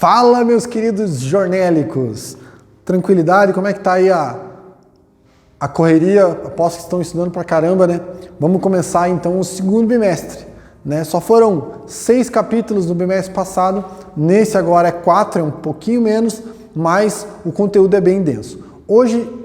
Fala, meus queridos jornélicos! Tranquilidade, como é que tá aí a correria? Aposto que estão estudando pra caramba, né? Vamos começar então o segundo bimestre, né? Só foram 6 capítulos no bimestre passado, nesse agora é 4, é um pouquinho menos, mas o conteúdo é bem denso. Hoje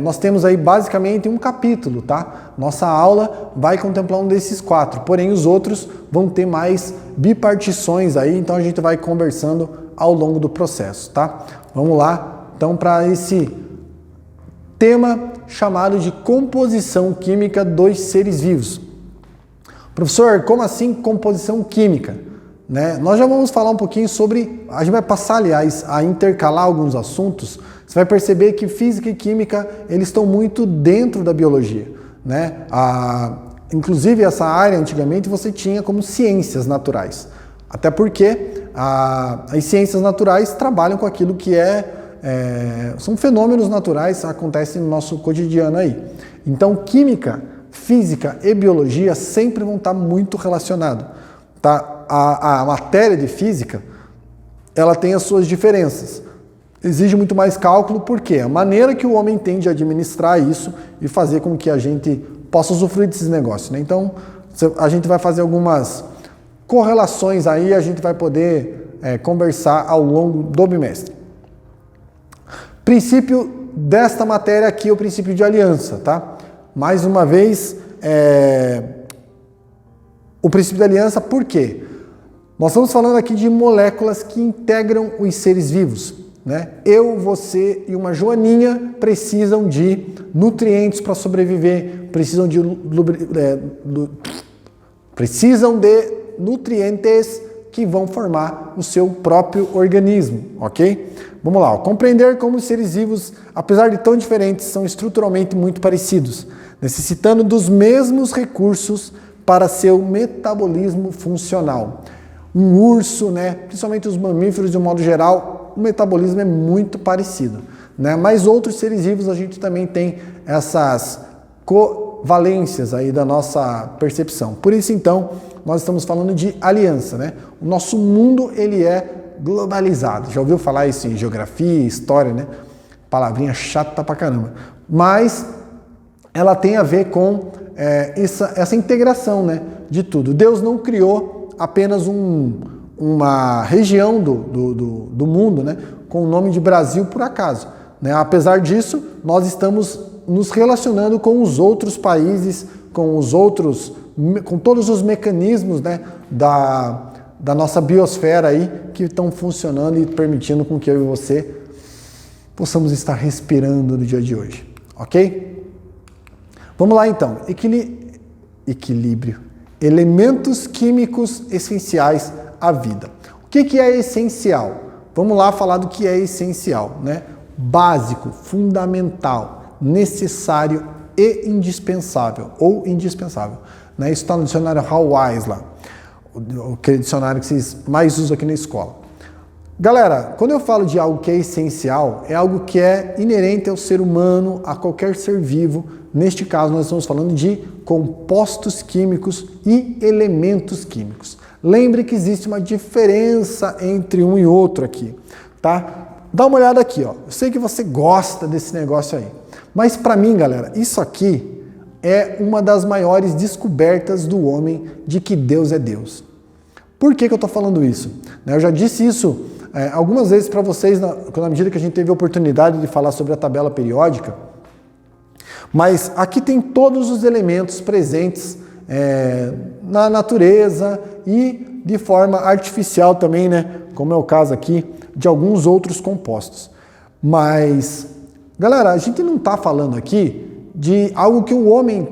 nós temos aí basicamente um capítulo, tá? Nossa aula vai contemplar um desses 4, porém os outros vão ter mais bipartições aí, então a gente vai conversando ao longo do processo, tá? Vamos lá, então, para esse tema chamado de composição química dos seres vivos. Professor, como assim composição química? Né? Nós já vamos falar um pouquinho sobre, a gente vai passar, aliás, a intercalar alguns assuntos. Você vai perceber que física e química, eles estão muito dentro da biologia, né? Inclusive, essa área, antigamente, você tinha como ciências naturais. Até porque as ciências naturais trabalham com aquilo que são fenômenos naturais que acontecem no nosso cotidiano aí. Então, química, física e biologia sempre vão estar muito relacionados, tá? A matéria de física, ela tem as suas diferenças. Exige muito mais cálculo, porque a maneira que o homem tem de administrar isso e fazer com que a gente possa usufruir desses negócios, né? Então, a gente vai fazer algumas correlações aí, a gente vai poder conversar ao longo do bimestre. Princípio desta matéria aqui é o princípio de aliança, tá? Mais uma vez, o princípio de aliança, por quê? Nós estamos falando aqui de moléculas que integram os seres vivos, né? Eu, você e uma joaninha precisam de nutrientes para sobreviver, precisam de nutrientes que vão formar o seu próprio organismo, ok? Vamos lá, compreender como os seres vivos, apesar de tão diferentes, são estruturalmente muito parecidos, necessitando dos mesmos recursos para seu metabolismo funcional. Um urso, né, principalmente os mamíferos de um modo geral, o metabolismo é muito parecido, né? Mas outros seres vivos a gente também tem essas covalências aí da nossa percepção. Por isso, então, nós estamos falando de aliança, né? O nosso mundo, ele é globalizado. Já ouviu falar isso em geografia, história, né? Palavrinha chata pra caramba. Mas ela tem a ver com essa integração, né, de tudo. Deus não criou apenas uma região do mundo, né, com o nome de Brasil por acaso, né? Apesar disso, nós estamos nos relacionando com os outros países, com todos os mecanismos, né, da nossa biosfera aí, que estão funcionando e permitindo com que eu e você possamos estar respirando no dia de hoje, ok? Vamos lá então, equilíbrio. Elementos químicos essenciais à vida. O que é essencial? Vamos lá falar do que é essencial, né? Básico, fundamental, necessário e indispensável, ou indispensável, né? Isso está no dicionário Hallwise lá, aquele dicionário que vocês mais usam aqui na escola. Galera, quando eu falo de algo que é essencial, é algo que é inerente ao ser humano, a qualquer ser vivo. Neste caso, nós estamos falando de compostos químicos e elementos químicos. Lembre que existe uma diferença entre um e outro aqui, tá? Dá uma olhada aqui, ó. Eu sei que você gosta desse negócio aí, mas para mim, galera, isso aqui é uma das maiores descobertas do homem de que Deus é Deus. Por que eu estou falando isso? Eu já disse isso algumas vezes para vocês na medida que a gente teve a oportunidade de falar sobre a tabela periódica, mas aqui tem todos os elementos presentes na natureza e de forma artificial também, né? Como é o caso aqui de alguns outros compostos. Mas, galera, a gente não está falando aqui de algo que o homem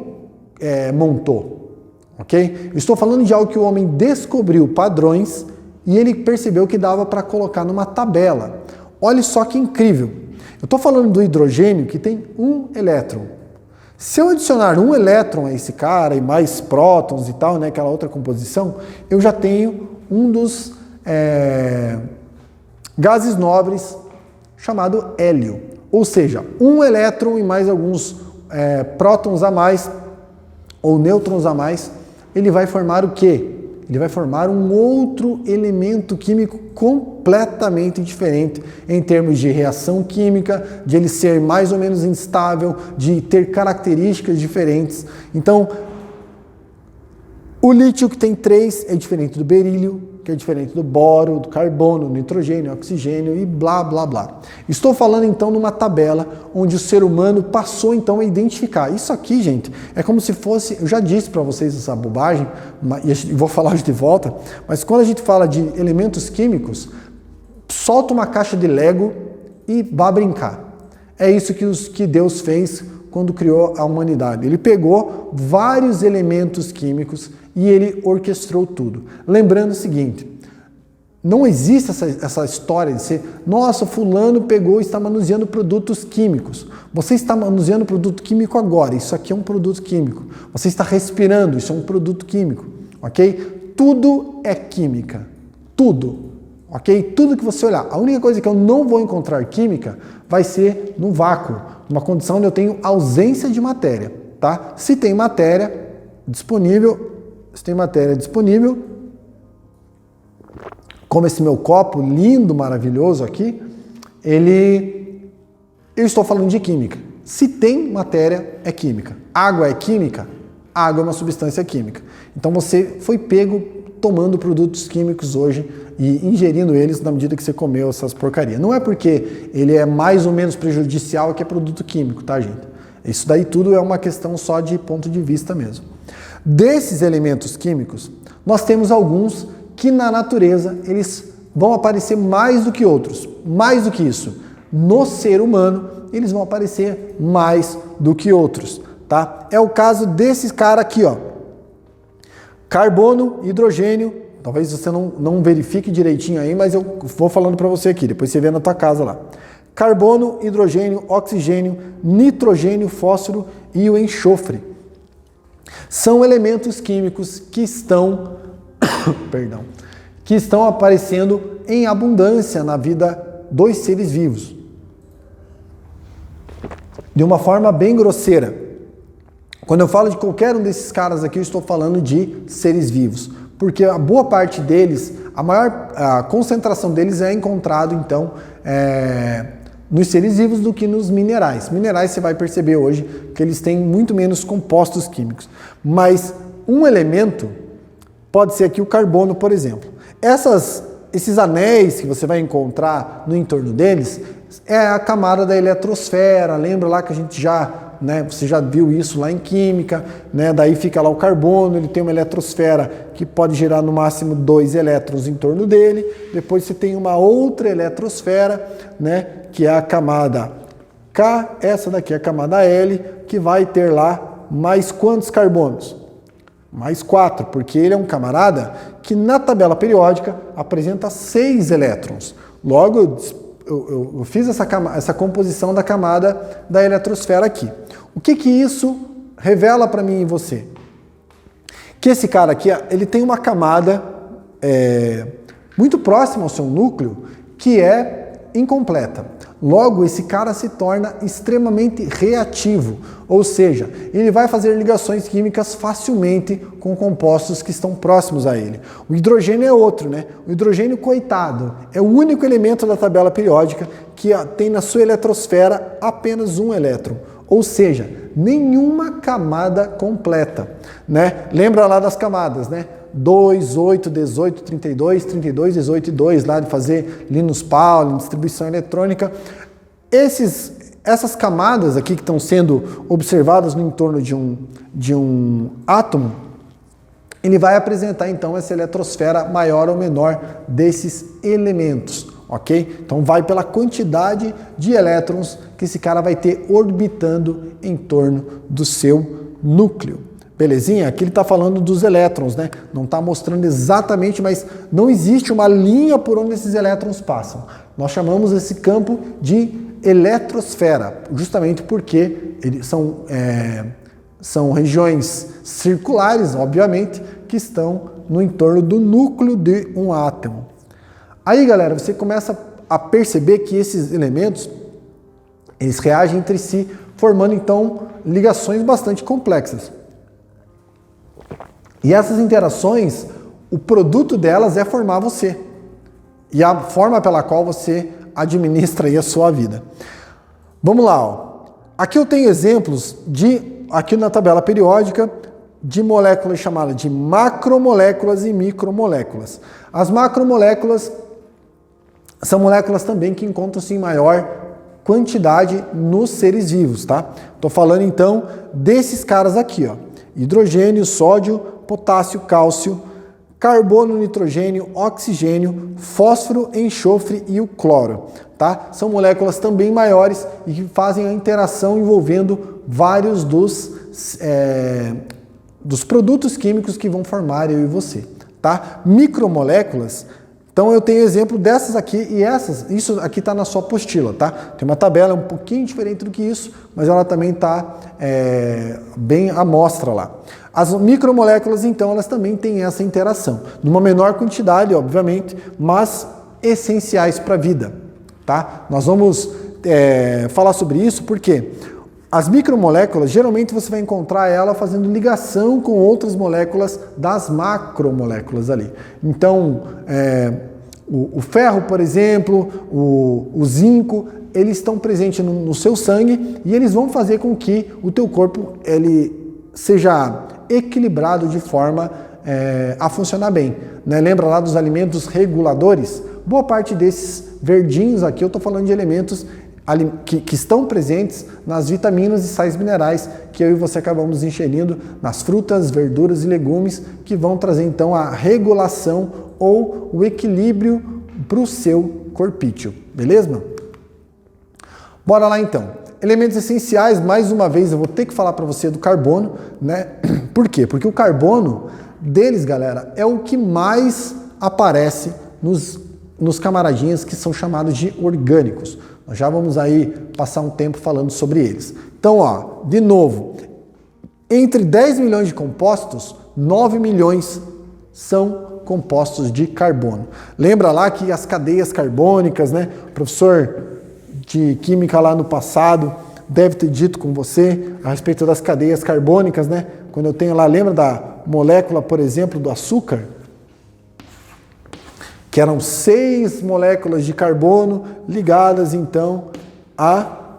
montou, ok? Eu estou falando de algo que o homem descobriu padrões e ele percebeu que dava para colocar numa tabela. Olha só que incrível. Eu estou falando do hidrogênio que tem um elétron. Se eu adicionar um elétron a esse cara e mais prótons e tal, né, aquela outra composição, eu já tenho um dos gases nobres chamado hélio. Ou seja, um elétron e mais alguns prótons a mais ou nêutrons a mais, ele vai formar o quê? Ele vai formar um outro elemento químico completamente diferente em termos de reação química, de ele ser mais ou menos instável, de ter características diferentes. Então, o lítio que tem 3 é diferente do berílio, que é diferente do boro, do carbono, do nitrogênio, oxigênio e blá, blá, blá. Estou falando então numa tabela onde o ser humano passou então a identificar. Isso aqui, gente, é como se fosse, eu já disse para vocês essa bobagem, e vou falar de volta, mas quando a gente fala de elementos químicos, solta uma caixa de Lego e vá brincar. É isso que Deus fez quando criou a humanidade. Ele pegou vários elementos químicos e ele orquestrou tudo. Lembrando o seguinte, não existe essa história de ser, nossa, fulano pegou e está manuseando produtos químicos. Você está manuseando produto químico agora, isso aqui é um produto químico. Você está respirando, isso é um produto químico, ok? Tudo é química, tudo, ok? Tudo que você olhar. A única coisa que eu não vou encontrar química vai ser no vácuo, numa condição onde eu tenho ausência de matéria, tá? Se tem matéria disponível, como esse meu copo lindo, maravilhoso aqui, eu estou falando de química. Se tem matéria, é química. Água é química? Água é uma substância química. Então você foi pego tomando produtos químicos hoje e ingerindo eles na medida que você comeu essas porcarias. Não é porque ele é mais ou menos prejudicial que é produto químico, tá, gente? Isso daí tudo é uma questão só de ponto de vista mesmo. Desses elementos químicos, nós temos alguns que na natureza eles vão aparecer mais do que outros. Mais do que isso, no ser humano, eles vão aparecer mais do que outros, tá? É o caso desse cara aqui, ó. Carbono, hidrogênio, talvez você não verifique direitinho aí, mas eu vou falando para você aqui, depois você vê na tua casa lá. Carbono, hidrogênio, oxigênio, nitrogênio, fósforo e o enxofre. São elementos químicos que estão, que estão aparecendo em abundância na vida dos seres vivos. De uma forma bem grosseira. Quando eu falo de qualquer um desses caras aqui, eu estou falando de seres vivos. Porque a boa parte deles, a concentração deles é encontrado, então, nos seres vivos do que nos minerais. Minerais você vai perceber hoje que eles têm muito menos compostos químicos. Mas um elemento pode ser aqui o carbono, por exemplo. Esses anéis que você vai encontrar no entorno deles é a camada da eletrosfera. Lembra lá que a gente você já viu isso lá em química, né? Daí fica lá o carbono, ele tem uma eletrosfera que pode gerar no máximo 2 elétrons em torno dele. Depois você tem uma outra eletrosfera, né? Que é a camada K, essa daqui é a camada L, que vai ter lá mais quantos carbonos? Mais 4, porque ele é um camarada que na tabela periódica apresenta 6 elétrons. Logo, eu fiz essa composição da camada da eletrosfera aqui. O que isso revela para mim e você? Que esse cara aqui, ele tem uma camada muito próxima ao seu núcleo, que é incompleta. Logo, esse cara se torna extremamente reativo, ou seja, ele vai fazer ligações químicas facilmente com compostos que estão próximos a ele. O hidrogênio é outro, né? O hidrogênio, coitado, é o único elemento da tabela periódica que tem na sua eletrosfera apenas um elétron, ou seja, nenhuma camada completa, né? Lembra lá das camadas, né? 2, 8, 18, 32, 32, 18 e 2, lá de fazer Linus Pauling, distribuição eletrônica. Essas camadas aqui que estão sendo observadas no entorno de um átomo, ele vai apresentar então essa eletrosfera maior ou menor desses elementos, ok? Então vai pela quantidade de elétrons que esse cara vai ter orbitando em torno do seu núcleo. Belezinha? Aqui ele está falando dos elétrons, né? Não está mostrando exatamente, mas não existe uma linha por onde esses elétrons passam. Nós chamamos esse campo de eletrosfera, justamente porque eles são regiões circulares, obviamente, que estão no entorno do núcleo de um átomo. Aí, galera, você começa a perceber que esses elementos, eles reagem entre si, formando, então, ligações bastante complexas. E essas interações o produto delas é formar você. E a forma pela qual você administra aí a sua vida. Vamos lá, ó. Aqui eu tenho exemplos aqui na tabela periódica, de moléculas chamadas de macromoléculas e micromoléculas. As macromoléculas são moléculas também que encontram-se em maior quantidade nos seres vivos, tá? Estou falando então desses caras aqui, ó. Hidrogênio, sódio, potássio, cálcio, carbono, nitrogênio, oxigênio, fósforo, enxofre e o cloro, tá? São moléculas também maiores e que fazem a interação envolvendo vários dos produtos químicos que vão formar eu e você, tá? Micromoléculas, então eu tenho exemplo dessas aqui e isso aqui está na sua apostila, tá? Tem uma tabela um pouquinho diferente do que isso, mas ela também está bem à mostra lá. As micromoléculas, então, elas também têm essa interação, numa menor quantidade, obviamente, mas essenciais para a vida, tá? Nós vamos falar sobre isso porque as micromoléculas, geralmente você vai encontrar ela fazendo ligação com outras moléculas das macromoléculas ali. Então, o ferro, por exemplo, o zinco, eles estão presentes no seu sangue e eles vão fazer com que o teu corpo ele seja equilibrado de forma a funcionar bem, né? Lembra lá dos alimentos reguladores? Boa parte desses verdinhos aqui eu estou falando de elementos que estão presentes nas vitaminas e sais minerais que eu e você acabamos ingerindo nas frutas, verduras e legumes, que vão trazer então a regulação ou o equilíbrio para o seu corpício, beleza? Bora lá então. Elementos essenciais, mais uma vez eu vou ter que falar para você do carbono, né? Por quê? Porque o carbono deles, galera, é o que mais aparece nos camaradinhas que são chamados de orgânicos. Nós já vamos aí passar um tempo falando sobre eles. Então, ó, de novo, entre 10 milhões de compostos, 9 milhões são compostos de carbono. Lembra lá que as cadeias carbônicas, né? O professor de química lá no passado deve ter dito com você a respeito das cadeias carbônicas, né? Quando eu tenho lá, lembra da molécula, por exemplo, do açúcar? Que eram 6 moléculas de carbono ligadas, então, a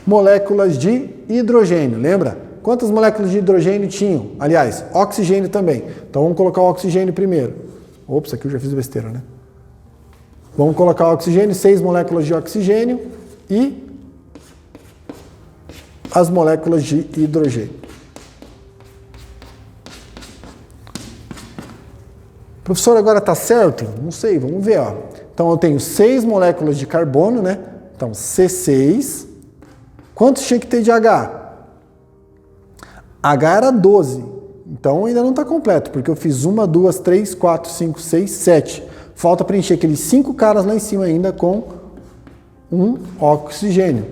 moléculas de hidrogênio, lembra? Quantas moléculas de hidrogênio tinham? Aliás, oxigênio também. Então, vamos colocar o oxigênio primeiro. Ops, aqui eu já fiz besteira, né? Vamos colocar o oxigênio, 6 moléculas de oxigênio e as moléculas de hidrogênio. Professor, agora está certo? Não sei, vamos ver. Ó. Então, eu tenho 6 moléculas de carbono, né? Então, C6. Quantos tinha que ter de H? H era 12. Então, ainda não está completo, porque eu fiz 1, 2, 3, 4, 5, 6, 7. Falta preencher aqueles 5 caras lá em cima ainda com um oxigênio.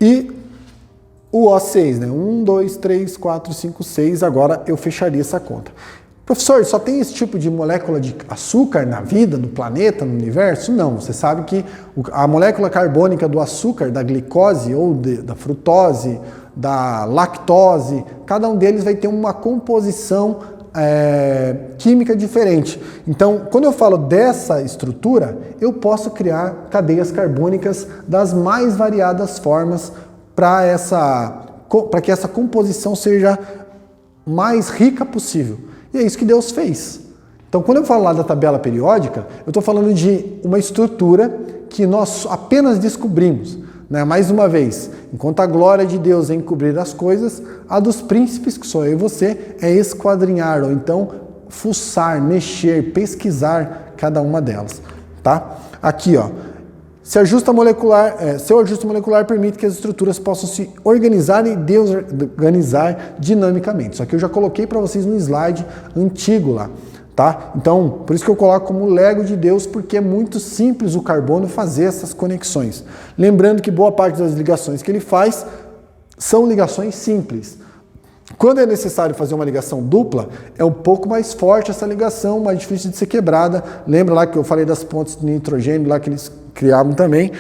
E o O6, né? 1, 2, 3, 4, 5, 6, agora eu fecharia essa conta. Professor, só tem esse tipo de molécula de açúcar na vida, no planeta, no universo? Não, você sabe que a molécula carbônica do açúcar, da glicose ou da frutose, da lactose, cada um deles vai ter uma composição química diferente. Então, quando eu falo dessa estrutura, eu posso criar cadeias carbônicas das mais variadas formas para que essa composição seja mais rica possível. E é isso que Deus fez. Então, quando eu falo lá da tabela periódica, eu estou falando de uma estrutura que nós apenas descobrimos. Né? Mais uma vez, enquanto a glória de Deus é encobrir as coisas, a dos príncipes, que sou eu e você, é esquadrinhar, ou então fuçar, mexer, pesquisar cada uma delas. Tá? Aqui, ó. Seu ajuste molecular permite que as estruturas possam se organizar e desorganizar dinamicamente. Só que eu já coloquei para vocês no slide antigo lá, tá? Então, por isso que eu coloco como Lego de Deus, porque é muito simples o carbono fazer essas conexões. Lembrando que boa parte das ligações que ele faz são ligações simples. Quando é necessário fazer uma ligação dupla, é um pouco mais forte essa ligação, mais difícil de ser quebrada. Lembra lá que eu falei das pontes de nitrogênio lá que eles criavam também.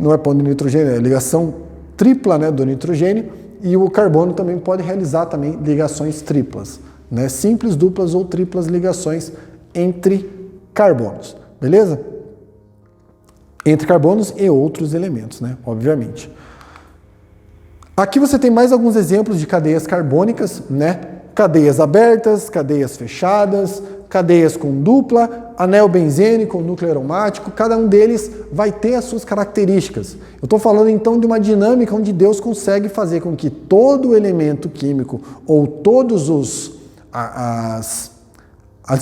não é ponto de nitrogênio, é ligação tripla, né, do nitrogênio, e o carbono também pode realizar também ligações triplas, né, simples, duplas ou triplas ligações entre carbonos, beleza? Entre carbonos e outros elementos, né, obviamente. Aqui você tem mais alguns exemplos de cadeias carbônicas, né? Cadeias abertas, cadeias fechadas, cadeias com dupla, anel benzênico, núcleo aromático, cada um deles vai ter as suas características. Eu estou falando então de uma dinâmica onde Deus consegue fazer com que todo elemento químico ou todos as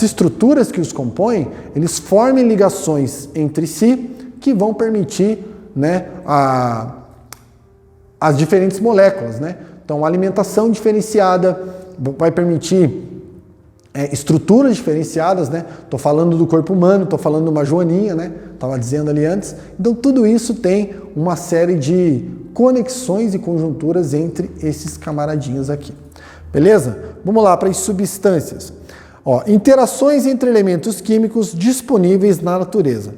estruturas que os compõem, eles formem ligações entre si que vão permitir, né, as diferentes moléculas, né? Então, a alimentação diferenciada vai permitir estruturas diferenciadas, né? Estou falando do corpo humano, estou falando de uma joaninha, né? Estava dizendo ali antes. Então, tudo isso tem uma série de conexões e conjunturas entre esses camaradinhos aqui. Beleza? Vamos lá para as substâncias. Ó, interações entre elementos químicos disponíveis na natureza.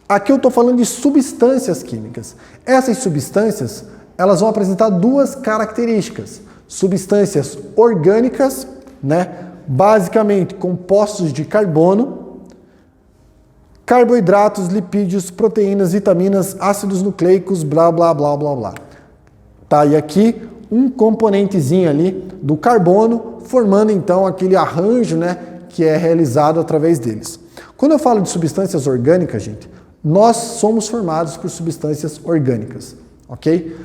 Aqui eu estou falando de substâncias químicas. Essas substâncias, elas vão apresentar duas características. Substâncias orgânicas, né? Basicamente compostos de carbono, carboidratos, lipídios, proteínas, vitaminas, ácidos nucleicos, blá, blá, blá, blá, blá. Tá, e aqui um componentezinho ali do carbono, formando então aquele arranjo, né, que é realizado através deles. Quando eu falo de substâncias orgânicas, gente, nós somos formados por substâncias orgânicas, ok?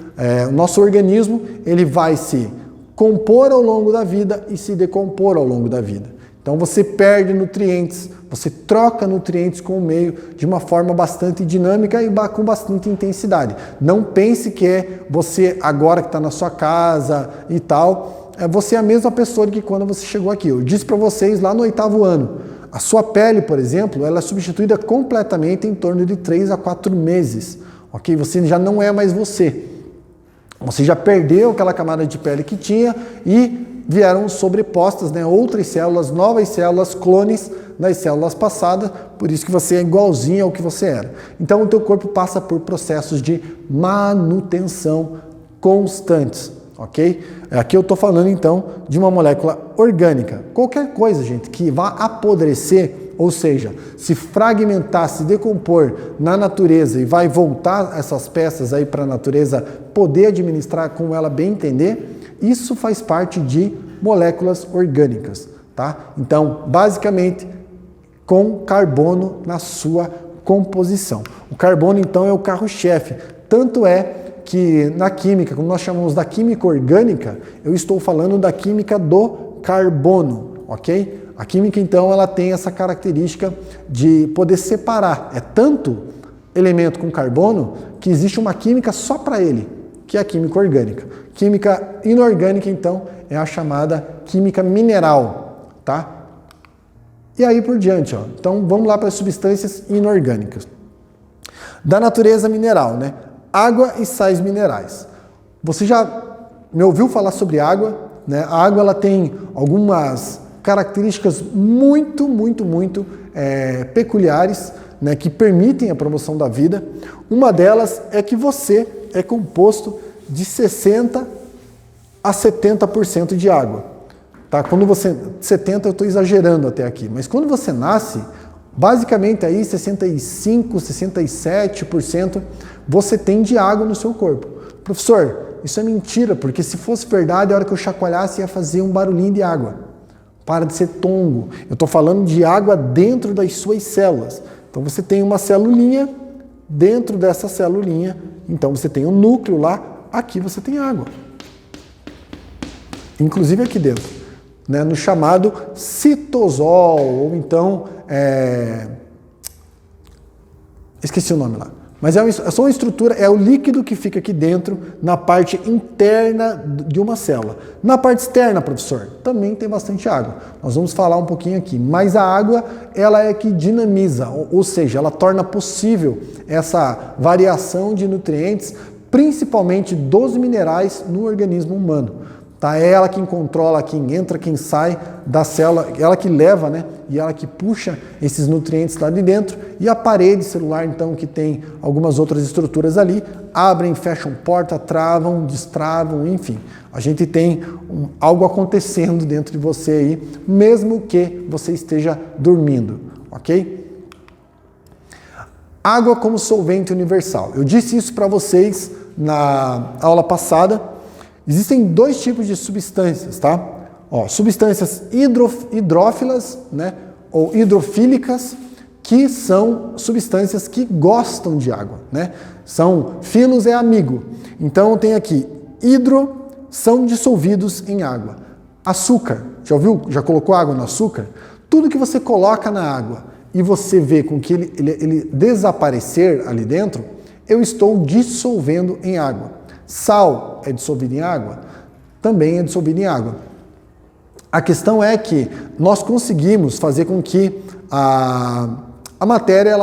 O nosso organismo, ele vai se compor ao longo da vida e se decompor ao longo da vida. Então você perde nutrientes, você troca nutrientes com o meio de uma forma bastante dinâmica e com bastante intensidade. Não pense que é você agora que está na sua casa e tal, você é a mesma pessoa que quando você chegou aqui. Eu disse para vocês lá no 8º ano, a sua pele, por exemplo, ela é substituída completamente em torno de 3 a 4 meses, ok? Você já não é mais você. Você já perdeu aquela camada de pele que tinha e vieram sobrepostas, né, outras células, novas células, clones das células passadas, por isso que você é igualzinho ao que você era. Então o teu corpo passa por processos de manutenção constantes, ok? Aqui eu estou falando então de uma molécula orgânica. Qualquer coisa, gente, que vá apodrecer, ou seja, se fragmentar, se decompor na natureza e vai voltar essas peças aí para a natureza poder administrar como ela bem entender, isso faz parte de moléculas orgânicas, tá? Então, basicamente, com carbono na sua composição. O carbono, então, é o carro-chefe. Tanto é que na química, como nós chamamos da química orgânica, eu estou falando da química do carbono, ok? A química, então, ela tem essa característica de poder separar. É tanto elemento com carbono que existe uma química só para ele, que é a química orgânica. Química inorgânica, então, é a chamada química mineral, tá? E aí por diante, ó. Então, vamos lá para as substâncias inorgânicas. Da natureza mineral, né? Água e sais minerais. Você já me ouviu falar sobre água, né? A água, ela tem algumas características muito peculiares, né, que permitem a promoção da vida. Uma delas é que você é composto de 60% a 70% de água. Tá? Quando você... 70% eu estou exagerando até aqui, mas quando você nasce, basicamente aí 65%, 67% você tem de água no seu corpo. Professor, isso é mentira, porque se fosse verdade, a hora que eu chacoalhasse ia fazer um barulhinho de água. Para de ser tongo. Eu estou falando de água dentro das suas células. Então você tem uma celulinha, dentro dessa celulinha, então você tem um núcleo lá, aqui você tem água. Inclusive aqui dentro, né, no chamado citosol, ou então, esqueci o nome lá. Mas é só uma estrutura, é o líquido que fica aqui dentro, na parte interna de uma célula. Na parte externa, professor, também tem bastante água. Nós vamos falar um pouquinho aqui. Mas a água, ela é que dinamiza, ou seja, ela torna possível essa variação de nutrientes, principalmente dos minerais no organismo humano. tá? É ela quem controla quem entra, quem sai da célula, ela que leva, né? E ela que puxa esses nutrientes lá de dentro. E a parede celular, então, que tem algumas outras estruturas ali, abrem, fecham porta, travam, destravam, enfim. A gente tem algo acontecendo dentro de você aí, mesmo que você esteja dormindo, ok? Água como solvente universal. Eu disse isso para vocês na aula passada. Existem dois tipos de substâncias, tá? Ó, substâncias hidrófilas, né, ou hidrofílicas, que são substâncias que gostam de água, né? São filos é amigo. Então tem aqui são dissolvidos em água. Açúcar, já ouviu? Já colocou água no açúcar? Tudo que você coloca na água e você vê com que ele desaparecer ali dentro, eu estou dissolvendo em água. Sal é dissolvido em água? Também é dissolvido em água. A questão é que nós conseguimos fazer com que a matéria,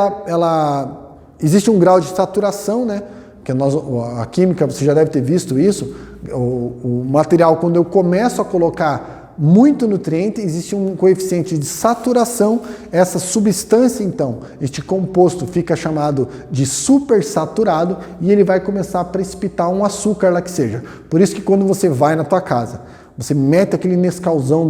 existe um grau de saturação, né? Que a química, você já deve ter visto isso, o material, quando eu começo a colocar muito nutriente, existe um coeficiente de saturação, essa substância, então, este composto fica chamado de supersaturado e ele vai começar a precipitar um açúcar lá que seja. Por isso que quando você vai na tua casa, você mete aquele Nescauzão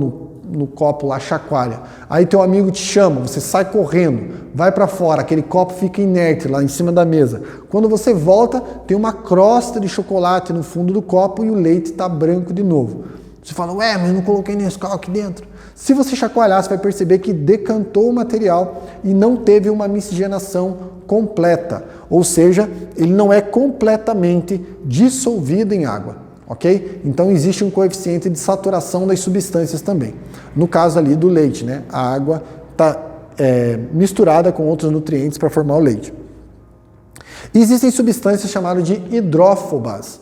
no copo lá, chacoalha, aí teu amigo te chama, você sai correndo, vai para fora, aquele copo fica inerte lá em cima da mesa. Quando você volta, tem uma crosta de chocolate no fundo do copo e o leite está branco de novo. Você fala, ué, mas eu não coloquei Nescau aqui dentro. Se você chacoalhar, você vai perceber que decantou o material e não teve uma miscigenação completa. Ou seja, ele não é completamente dissolvido em água, ok? Então existe um coeficiente de saturação das substâncias também. No caso ali do leite, né? A água está misturada com outros nutrientes para formar o leite. E existem substâncias chamadas de hidrófobas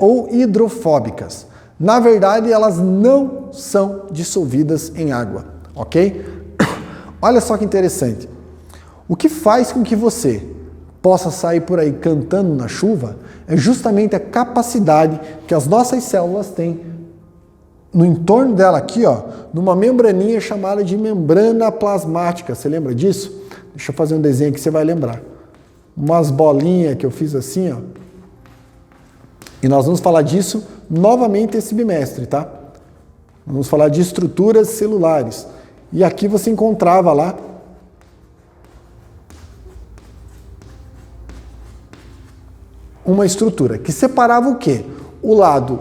ou hidrofóbicas. Na verdade, elas não são dissolvidas em água, ok? Olha só que interessante. O que faz com que você possa sair por aí cantando na chuva é justamente a capacidade que as nossas células têm no entorno dela aqui, ó, numa membraninha chamada de membrana plasmática. Você lembra disso? Deixa eu fazer um desenho que você vai lembrar. Umas bolinhas que eu fiz assim, ó. E nós vamos falar disso novamente esse bimestre, tá? Vamos falar de estruturas celulares. E aqui você encontrava lá uma estrutura que separava o quê? O lado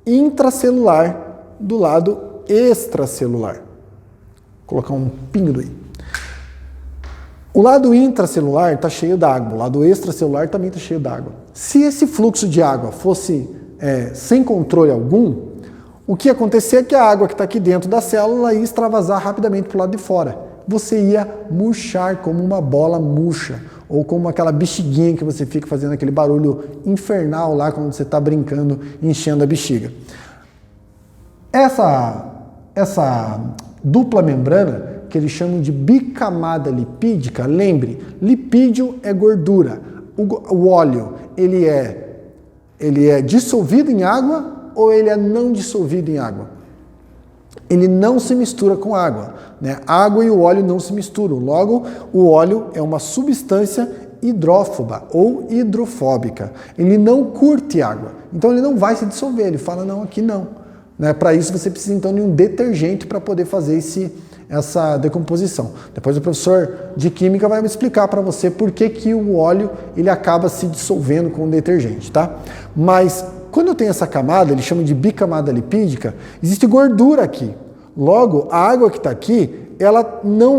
intracelular do lado extracelular. Vou colocar um pingo aí. O lado intracelular está cheio d'água, o lado extracelular também está cheio d'água. Se esse fluxo de água fosse sem controle algum, o que ia acontecer é que a água que está aqui dentro da célula ia extravasar rapidamente para o lado de fora. Você ia murchar como uma bola murcha, ou como aquela bexiguinha que você fica fazendo aquele barulho infernal lá quando você está brincando, enchendo a bexiga. Essa dupla membrana, que eles chamam de bicamada lipídica, lembre, lipídio é gordura. O óleo, ele é dissolvido em água ou ele é não dissolvido em água? Ele não se mistura com água, né? A água e o óleo não se misturam. Logo, o óleo é uma substância hidrófoba ou hidrofóbica. Ele não curte água, então ele não vai se dissolver. Ele fala, não, aqui não. Né? Para isso você precisa então de um detergente para poder fazer essa decomposição. Depois o professor de química vai me explicar para você por que o óleo ele acaba se dissolvendo com o detergente, tá? Mas quando eu tenho essa camada, eles chamam de bicamada lipídica, existe gordura aqui. Logo, a água que está aqui, ela não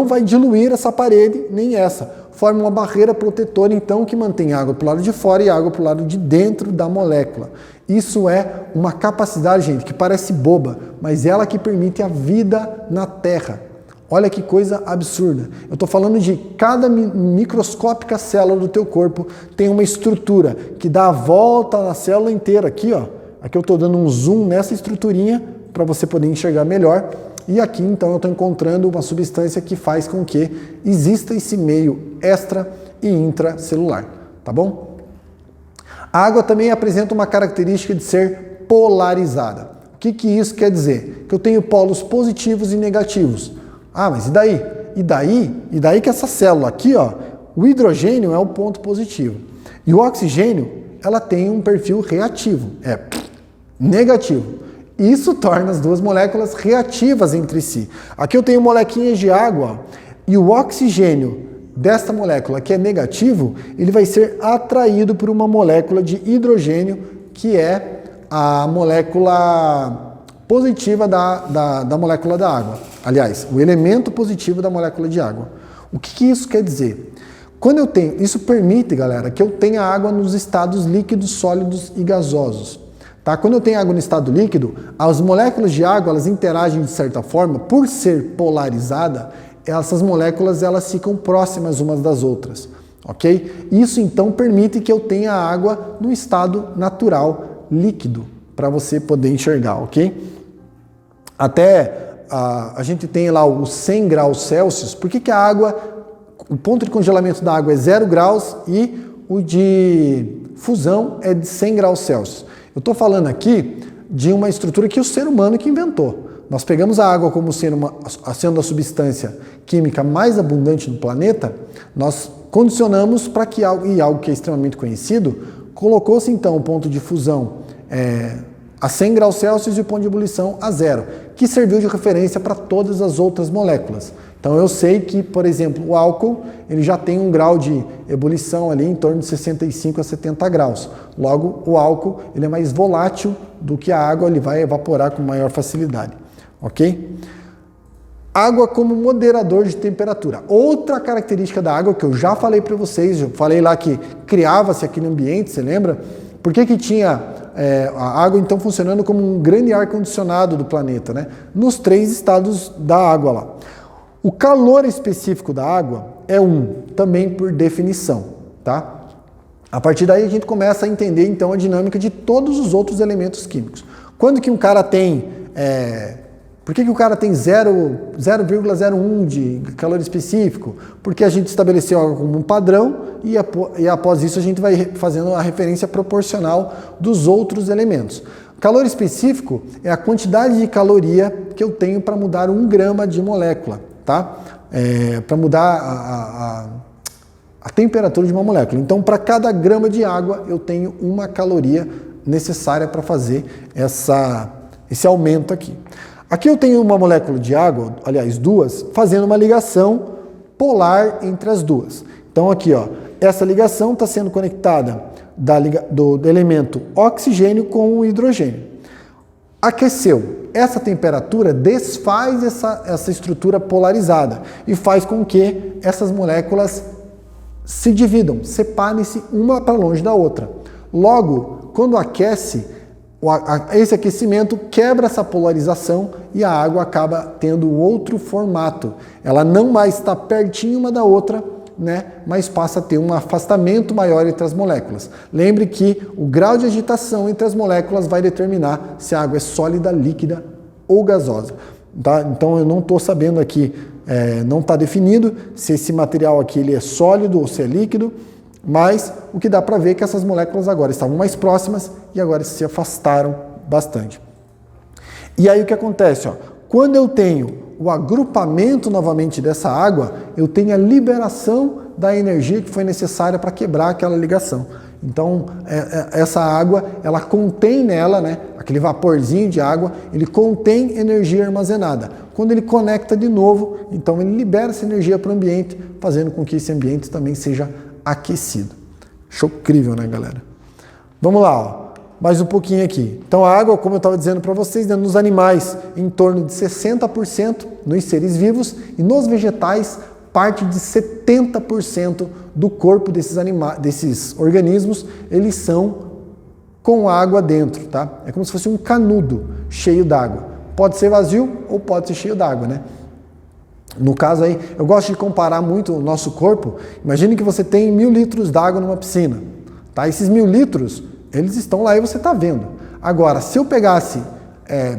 vai diluir essa parede, nem essa. Forma uma barreira protetora, então, que mantém água para o lado de fora e água para o lado de dentro da molécula. Isso é uma capacidade, gente, que parece boba, mas ela que permite a vida na Terra. Olha que coisa absurda. Eu estou falando de cada microscópica célula do teu corpo tem uma estrutura que dá a volta na célula inteira. Aqui, ó. Aqui eu estou dando um zoom nessa estruturinha para você poder enxergar melhor. E aqui, então, eu estou encontrando uma substância que faz com que exista esse meio extra e intracelular. Tá bom? A água também apresenta uma característica de ser polarizada. O que isso quer dizer? Que eu tenho polos positivos e negativos. Ah, mas e daí? E daí que essa célula aqui, ó, o hidrogênio é o ponto positivo. E o oxigênio, ela tem um perfil reativo, é negativo. Isso torna as duas moléculas reativas entre si. Aqui eu tenho molequinhas de água e o oxigênio desta molécula que é negativo, ele vai ser atraído por uma molécula de hidrogênio que é a molécula positiva da molécula da água. Aliás, o elemento positivo da molécula de água. O que isso quer dizer? Quando eu tenho, isso permite, galera, que eu tenha água nos estados líquidos, sólidos e gasosos. Tá? Quando eu tenho água no estado líquido, as moléculas de água, elas interagem de certa forma, por ser polarizada, essas moléculas elas ficam próximas umas das outras, ok? Isso então permite que eu tenha água no estado natural, líquido, para você poder enxergar, ok? Até a gente tem lá os 100 graus Celsius. Por que a água, o ponto de congelamento da água é 0 graus e o de fusão é de 100 graus Celsius? Eu estou falando aqui de uma estrutura que o ser humano que inventou. Nós pegamos a água como sendo a substância química mais abundante no planeta, nós condicionamos para que algo que é extremamente conhecido, colocou-se então o ponto de fusão a 100 graus Celsius e o ponto de ebulição a 0, que serviu de referência para todas as outras moléculas. Então eu sei que, por exemplo, o álcool ele já tem um grau de ebulição ali em torno de 65 a 70 graus. Logo, o álcool ele é mais volátil do que a água, ele vai evaporar com maior facilidade. Ok? Água como moderador de temperatura. Outra característica da água que eu já falei para vocês, eu falei lá que criava-se aquele ambiente, você lembra? Por que tinha a água então funcionando como um grande ar-condicionado do planeta, né? Nos 3 estados da água lá. O calor específico da água é 1, também por definição, tá? A partir daí a gente começa a entender então a dinâmica de todos os outros elementos químicos. Quando que um cara tem... Por que o cara tem 0,01 de calor específico? Porque a gente estabeleceu algo como um padrão e após isso a gente vai fazendo a referência proporcional dos outros elementos. Calor específico é a quantidade de caloria que eu tenho para mudar 1 grama de molécula, tá? Para mudar a temperatura de uma molécula. Então, para cada grama de água, eu tenho 1 caloria necessária para fazer esse aumento aqui. Aqui eu tenho uma molécula de água, aliás, 2, fazendo uma ligação polar entre as duas. Então aqui, ó, essa ligação está sendo conectada do elemento oxigênio com o hidrogênio. Aqueceu. Essa temperatura desfaz essa estrutura polarizada e faz com que essas moléculas se dividam, separem-se uma para longe da outra. Logo, quando aquece, esse aquecimento quebra essa polarização e a água acaba tendo outro formato. Ela não mais está pertinho uma da outra, né, mas passa a ter um afastamento maior entre as moléculas. Lembre que o grau de agitação entre as moléculas vai determinar se a água é sólida, líquida ou gasosa. Tá? Então eu não estou sabendo aqui, não está definido se esse material aqui ele é sólido ou se é líquido, mas o que dá para ver é que essas moléculas agora estavam mais próximas e agora se afastaram bastante. E aí o que acontece? Ó, quando eu tenho o agrupamento novamente dessa água, eu tenho a liberação da energia que foi necessária para quebrar aquela ligação. Então, essa água, ela contém nela, né, aquele vaporzinho de água, ele contém energia armazenada. Quando ele conecta de novo, então ele libera essa energia para o ambiente, fazendo com que esse ambiente também seja aquecido. Show incrível, né, galera? Vamos lá, ó. Mais um pouquinho aqui. Então a água, como eu estava dizendo para vocês, né, nos animais em torno de 60% nos seres vivos e nos vegetais parte de 70% do corpo desses organismos, eles são com água dentro, tá? É como se fosse um canudo cheio d'água. Pode ser vazio ou pode ser cheio d'água, né? No caso aí, eu gosto de comparar muito o nosso corpo. Imagine que você tem 1000 litros d'água numa piscina, tá? Esses 1000 litros, eles estão lá e você está vendo. Agora, se eu pegasse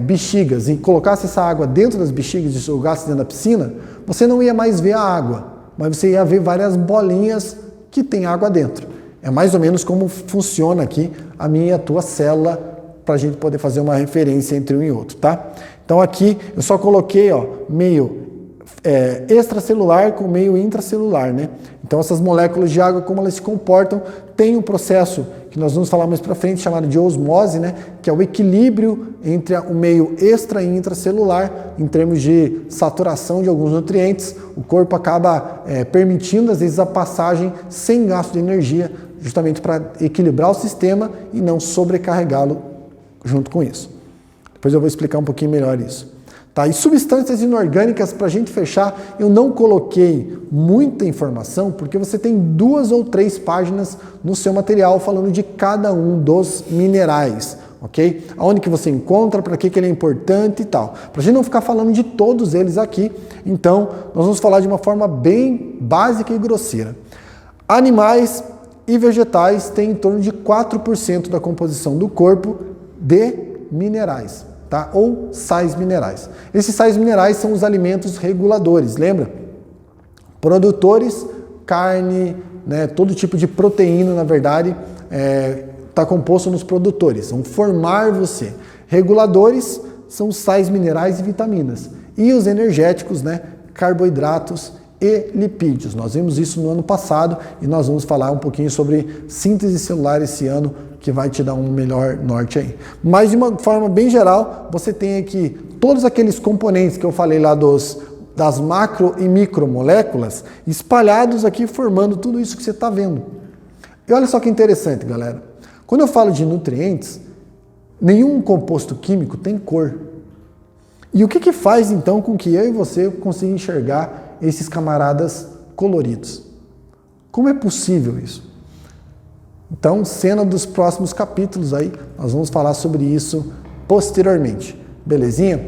bexigas e colocasse essa água dentro das bexigas e jogasse dentro da piscina, você não ia mais ver a água, mas você ia ver várias bolinhas que tem água dentro. É mais ou menos como funciona aqui a minha e a tua célula para a gente poder fazer uma referência entre um e outro, tá? Então aqui eu só coloquei, ó, meio extracelular com meio intracelular, né? Então essas moléculas de água, como elas se comportam, tem um processo que nós vamos falar mais para frente, chamado de osmose, né? Que é o equilíbrio entre o meio extra e intracelular, em termos de saturação de alguns nutrientes. O corpo acaba permitindo, às vezes, a passagem sem gasto de energia, justamente para equilibrar o sistema e não sobrecarregá-lo junto com isso. Depois eu vou explicar um pouquinho melhor isso. Tá? E substâncias inorgânicas, para a gente fechar, eu não coloquei muita informação, porque você tem 2 ou 3 páginas no seu material falando de cada um dos minerais, ok? Aonde que você encontra, para que ele é importante e tal. Para a gente não ficar falando de todos eles aqui, então nós vamos falar de uma forma bem básica e grosseira. Animais e vegetais têm em torno de 4% da composição do corpo de minerais. Tá? Ou sais minerais. Esses sais minerais são os alimentos reguladores, lembra? Produtores, carne, né, todo tipo de proteína, na verdade, está composto nos produtores, vão formar você. Reguladores são os sais minerais e vitaminas. E os energéticos, né, carboidratos e lipídios. Nós vimos isso no ano passado e nós vamos falar um pouquinho sobre síntese celular esse ano, que vai te dar um melhor norte aí. Mas de uma forma bem geral, você tem aqui todos aqueles componentes que eu falei lá das macro e micromoléculas espalhados aqui, formando tudo isso que você está vendo. E olha só que interessante, galera. Quando eu falo de nutrientes, nenhum composto químico tem cor. E o que faz então com que eu e você consiga enxergar esses camaradas coloridos? Como é possível isso? Então, cena dos próximos capítulos aí, nós vamos falar sobre isso posteriormente. Belezinha?